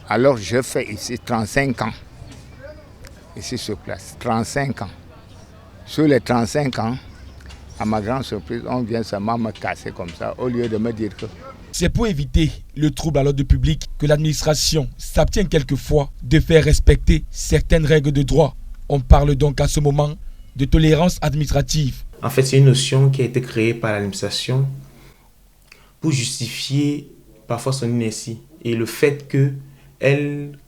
Alors je fais ici 35 ans. Ici sur place, 35 ans. Sur les 35 ans, à ma grande surprise, on vient seulement me casser comme ça, au lieu de me dire que... C'est pour éviter le trouble à l'ordre public que l'administration s'abstient quelquefois de faire respecter certaines règles de droit. On parle donc à ce moment de tolérance administrative. En fait, c'est une notion qui a été créée par l'administration pour justifier parfois son inertie et le fait qu'elle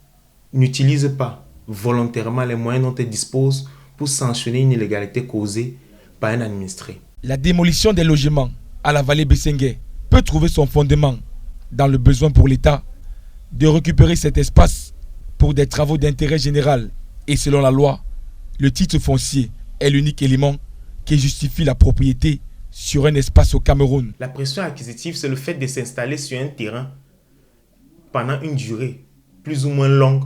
n'utilise pas volontairement les moyens dont elle dispose pour sanctionner une illégalité causée par un administré. La démolition des logements à la vallée Bessengue peut trouver son fondement dans le besoin pour l'État de récupérer cet espace pour des travaux d'intérêt général. Et selon la loi, le titre foncier est l'unique élément qui justifie la propriété sur un espace au Cameroun. La pression acquisitive, c'est le fait de s'installer sur un terrain pendant une durée plus ou moins longue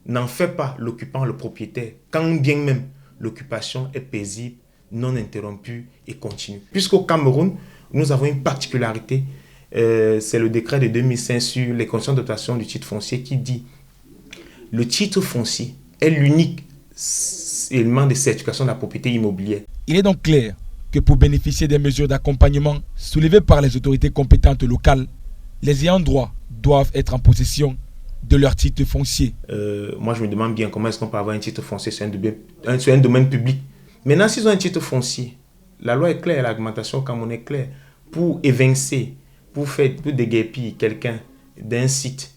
n'en fait pas l'occupant le propriétaire, quand bien même l'occupation est paisible, non interrompue et continue. Puisqu'au Cameroun, nous avons une particularité, c'est le décret de 2005 sur les conditions d'obtention du titre foncier qui dit le titre foncier est l'unique élément de certification de la propriété immobilière. Il est donc clair que pour bénéficier des mesures d'accompagnement soulevées par les autorités compétentes locales, les ayants droit doivent être en possession de leur titre foncier. Moi, je me demande bien comment est-ce qu'on peut avoir un titre foncier sur un domaine public. Maintenant, s'ils ont un titre foncier, la loi est claire, l'argumentation comme on est claire, pour évincer, pour déguerpir quelqu'un d'un site,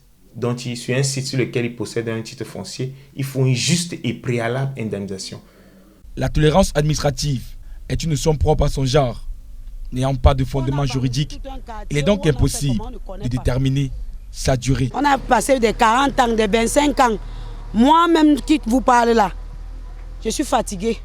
sur un site sur lequel il possède un titre foncier, il faut une juste et préalable indemnisation. La tolérance administrative est une notion propre à son genre. N'ayant pas de fondement juridique, il est donc impossible de déterminer sa durée. On a passé des 40 ans, des 25 ans. Moi-même qui vous parle là, je suis fatigué.